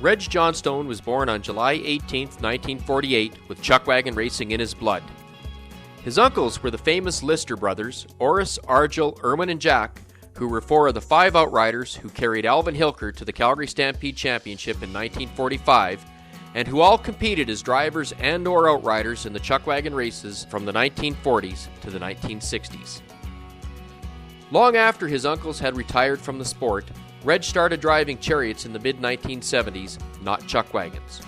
Reg Johnstone was born on July 18, 1948, with chuckwagon racing in his blood. His uncles were the famous Lister brothers, Oris, Argyle, Irwin, and Jack, who were four of the five outriders who carried Alvin Hilker to the Calgary Stampede Championship in 1945, and who all competed as drivers and/or outriders in the chuckwagon races from the 1940s to the 1960s. Long after his uncles had retired from the sport, Reg started driving chariots in the mid-1970s, not chuckwagons.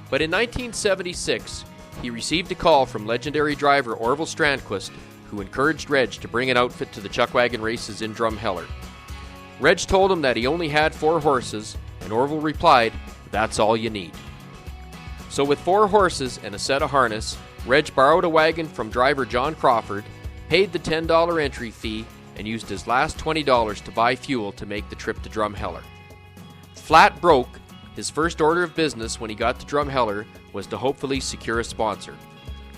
But in 1976, he received a call from legendary driver Orville Strandquist, who encouraged Reg to bring an outfit to the chuckwagon races in Drumheller. Reg told him that he only had 4 horses, and Orville replied, "That's all you need." So with 4 horses and a set of harness, Reg borrowed a wagon from driver John Crawford, paid the $10 entry fee, and used his last $20 to buy fuel to make the trip to Drumheller. Flat broke, his first order of business when he got to Drumheller was to hopefully secure a sponsor.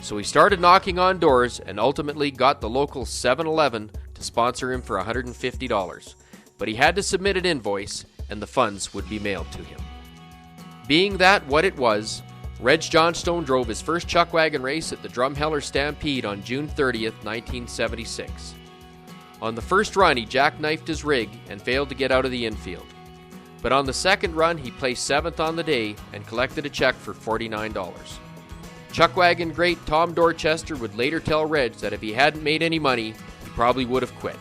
So he started knocking on doors and ultimately got the local 7-Eleven to sponsor him for $150. But he had to submit an invoice and the funds would be mailed to him. Being that what it was, Reg Johnstone drove his first chuckwagon race at the Drumheller Stampede on June 30th, 1976. On the first run, he jackknifed his rig and failed to get out of the infield. But on the second run, he placed 7th on the day and collected a check for $49. Chuckwagon great Tom Dorchester would later tell Reg that if he hadn't made any money, he probably would have quit.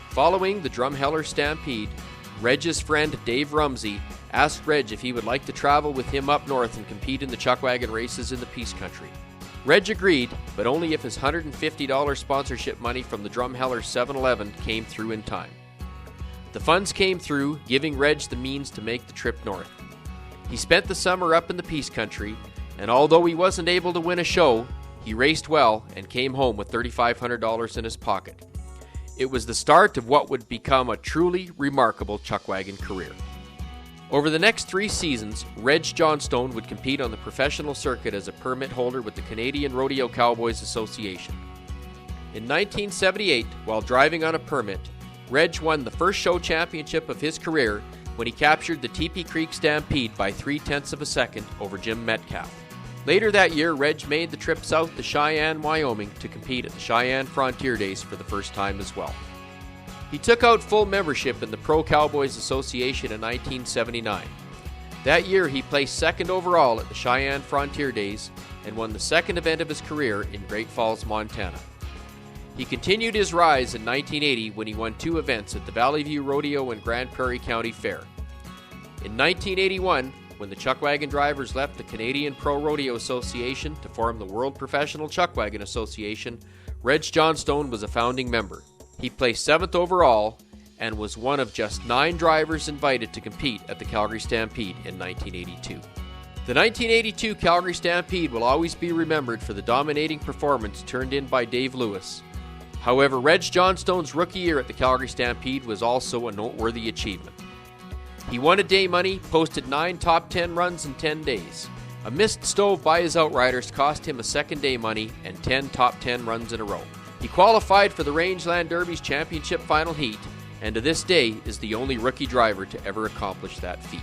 Following the Drumheller Stampede, Reg's friend Dave Rumsey asked Reg if he would like to travel with him up north and compete in the chuckwagon races in the Peace Country. Reg agreed, but only if his $150 sponsorship money from the Drumheller 7-Eleven came through in time. The funds came through, giving Reg the means to make the trip north. He spent the summer up in the Peace Country, and although he wasn't able to win a show, he raced well and came home with $3,500 in his pocket. It was the start of what would become a truly remarkable chuckwagon career. Over the next 3 seasons, Reg Johnstone would compete on the professional circuit as a permit holder with the Canadian Rodeo Cowboys Association. In 1978, while driving on a permit, Reg won the first show championship of his career when he captured the Teepee Creek Stampede by 0.3 of a second over Jim Metcalf. Later that year, Reg made the trip south to Cheyenne, Wyoming to compete at the Cheyenne Frontier Days for the first time as well. He took out full membership in the Pro Cowboys Association in 1979. That year, he placed 2nd overall at the Cheyenne Frontier Days and won the second event of his career in Great Falls, Montana. He continued his rise in 1980 when he won 2 events at the Valley View Rodeo and Grand Prairie County Fair. In 1981, when the Chuckwagon drivers left the Canadian Pro Rodeo Association to form the World Professional Chuckwagon Association, Reg Johnstone was a founding member. He placed 7th overall and was one of just 9 drivers invited to compete at the Calgary Stampede in 1982. The 1982 Calgary Stampede will always be remembered for the dominating performance turned in by Dave Lewis. However, Reg Johnstone's rookie year at the Calgary Stampede was also a noteworthy achievement. He won a day money, posted 9 top 10 runs in 10 days. A missed stove by his outriders cost him a second day money and 10 top 10 runs in a row. He qualified for the Rangeland Derby's championship final heat, and to this day is the only rookie driver to ever accomplish that feat.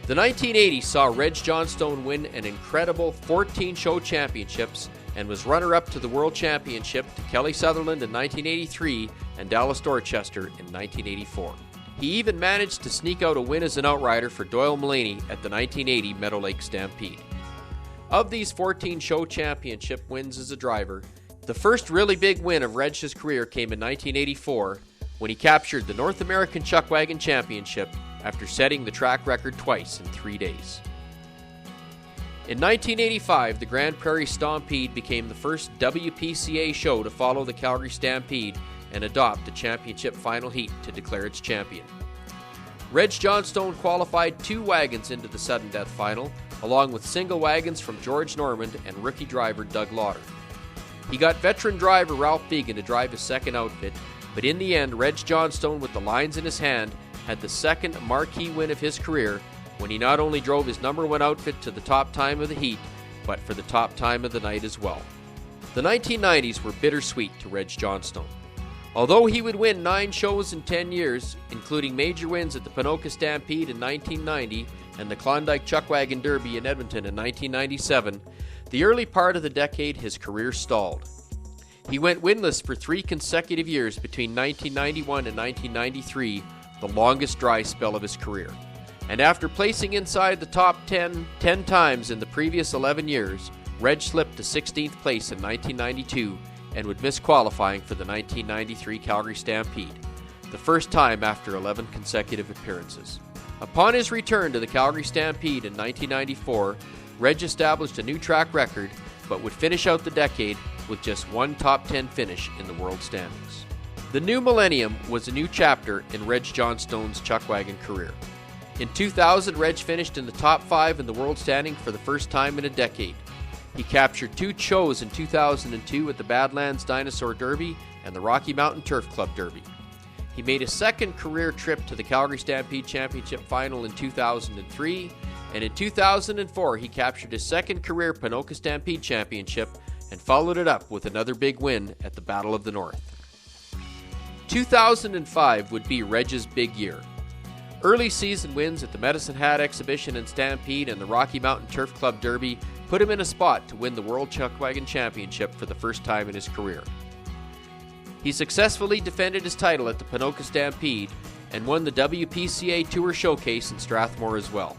The 1980s saw Reg Johnstone win an incredible 14 show championships and was runner-up to the World Championship to Kelly Sutherland in 1983 and Dallas Dorchester in 1984. He even managed to sneak out a win as an outrider for Doyle Mullaney at the 1980 Meadow Lake Stampede. Of these 14 show championship wins as a driver, the first really big win of Reg's career came in 1984 when he captured the North American Chuckwagon Championship after setting the track record twice in 3 days. In 1985, the Grand Prairie Stampede became the first WPCA show to follow the Calgary Stampede and adopt the championship final heat to declare its champion. Reg Johnstone qualified 2 wagons into the sudden death final, along with single wagons from George Normand and rookie driver Doug Lauder. He got veteran driver Ralph Began to drive his second outfit, but in the end, Reg Johnstone, with the lines in his hand, had the second marquee win of his career when he not only drove his number 1 outfit to the top time of the heat, but for the top time of the night as well. The 1990s were bittersweet to Reg Johnstone. Although he would win 9 shows in 10 years, including major wins at the Ponoka Stampede in 1990 and the Klondike Chuckwagon Derby in Edmonton in 1997, the early part of the decade his career stalled. He went winless for 3 consecutive years between 1991 and 1993, the longest dry spell of his career. And after placing inside the top 10 times in the previous 11 years, Reg slipped to 16th place in 1992 and would miss qualifying for the 1993 Calgary Stampede, the first time after 11 consecutive appearances. Upon his return to the Calgary Stampede in 1994, Reg established a new track record, but would finish out the decade with just 1 top 10 finish in the world standings. The new millennium was a new chapter in Reg Johnstone's Chuckwagon career. In 2000, Reg finished in the top 5 in the world standing for the first time in a decade. He captured 2 shows in 2002 at the Badlands Dinosaur Derby and the Rocky Mountain Turf Club Derby. He made a second career trip to the Calgary Stampede Championship final in 2003, and in 2004 he captured his second career Ponoka Stampede Championship and followed it up with another big win at the Battle of the North. 2005 would be Reg's big year. Early season wins at the Medicine Hat Exhibition and Stampede and the Rocky Mountain Turf Club Derby put him in a spot to win the World Chuckwagon Championship for the first time in his career. He successfully defended his title at the Ponoka Stampede and won the WPCA Tour Showcase in Strathmore as well.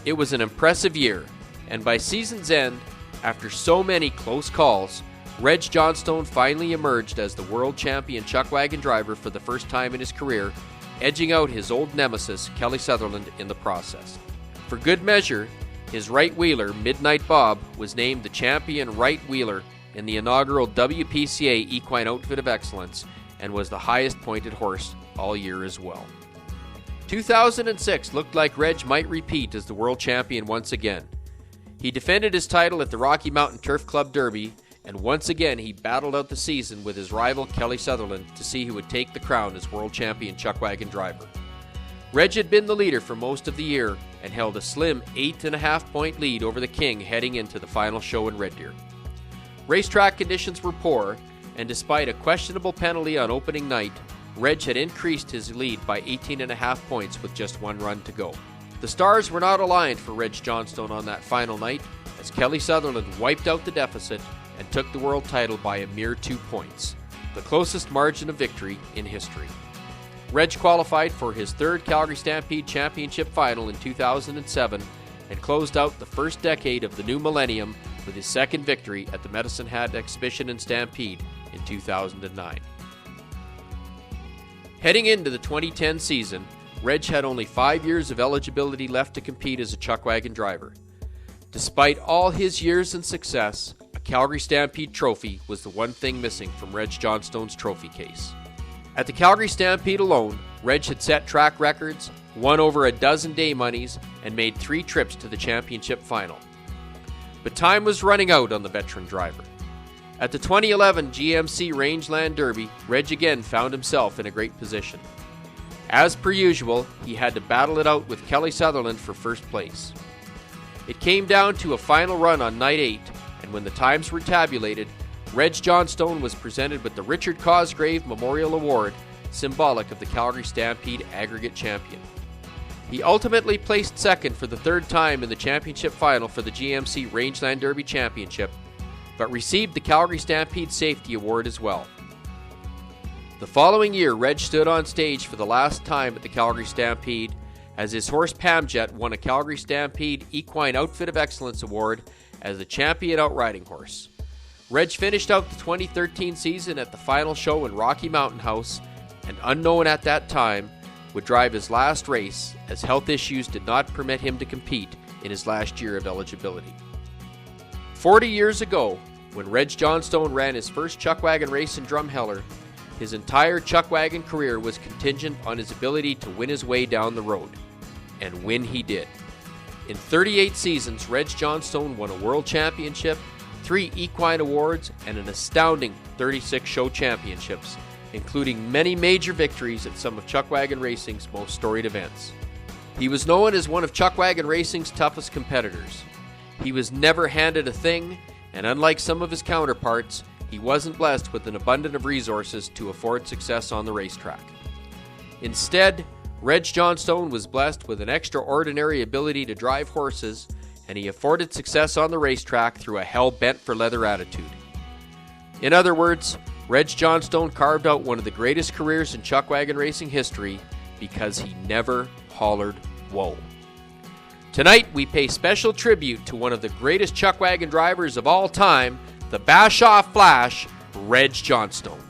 It was an impressive year, and by season's end, after so many close calls, Reg Johnstone finally emerged as the World Champion Chuckwagon Driver for the first time in his career, edging out his old nemesis, Kelly Sutherland, in the process. For good measure, his right wheeler, Midnight Bob, was named the champion right wheeler in the inaugural WPCA Equine Outfit of Excellence and was the highest pointed horse all year as well. 2006 looked like Reg might repeat as the world champion once again. He defended his title at the Rocky Mountain Turf Club Derby, and once again he battled out the season with his rival Kelly Sutherland to see who would take the crown as World Champion Chuckwagon Driver. Reg had been the leader for most of the year and held a slim 8.5 point lead over the King heading into the final show in Red Deer. Racetrack conditions were poor, and despite a questionable penalty on opening night, Reg had increased his lead by 18.5 points with just 1 run to go. The stars were not aligned for Reg Johnstone on that final night, as Kelly Sutherland wiped out the deficit and took the world title by a mere 2 points, the closest margin of victory in history. Reg qualified for his 3rd Calgary Stampede Championship final in 2007 and closed out the first decade of the new millennium with his 2nd victory at the Medicine Hat Exhibition and Stampede in 2009. Heading into the 2010 season, Reg had only 5 years of eligibility left to compete as a chuckwagon driver. Despite all his years and success, a Calgary Stampede trophy was the one thing missing from Reg Johnstone's trophy case. At the Calgary Stampede alone, Reg had set track records, won over a dozen day monies, and made 3 trips to the championship final. But time was running out on the veteran driver. At the 2011 GMC Rangeland Derby, Reg again found himself in a great position. As per usual, he had to battle it out with Kelly Sutherland for first place. It came down to a final run on night 8, and when the times were tabulated, Reg Johnstone was presented with the Richard Cosgrave Memorial Award, symbolic of the Calgary Stampede Aggregate Champion. He ultimately placed 2nd for the 3rd time in the championship final for the GMC Rangeland Derby Championship, but received the Calgary Stampede Safety Award as well. The following year, Reg stood on stage for the last time at the Calgary Stampede as his horse Pamjet won a Calgary Stampede Equine Outfit of Excellence Award as the champion outriding horse. Reg finished out the 2013 season at the final show in Rocky Mountain House, and unknown at that time, would drive his last race as health issues did not permit him to compete in his last year of eligibility. 40 years ago, when Reg Johnstone ran his first chuckwagon race in Drumheller, his entire chuckwagon career was contingent on his ability to win his way down the road. And win he did. In 38 seasons, Reg Johnstone won a world championship, 3 equine awards, and an astounding 36 show championships, including many major victories at some of chuckwagon racing's most storied events. He was known as one of chuckwagon racing's toughest competitors. He was never handed a thing, and unlike some of his counterparts, he wasn't blessed with an abundance of resources to afford success on the racetrack. Instead, Reg Johnstone was blessed with an extraordinary ability to drive horses, and he afforded success on the racetrack through a hell-bent-for-leather attitude. In other words, Reg Johnstone carved out one of the greatest careers in chuckwagon racing history because he never hollered whoa. Tonight, we pay special tribute to one of the greatest chuckwagon drivers of all time, the Bash Off Flash, Reg Johnstone.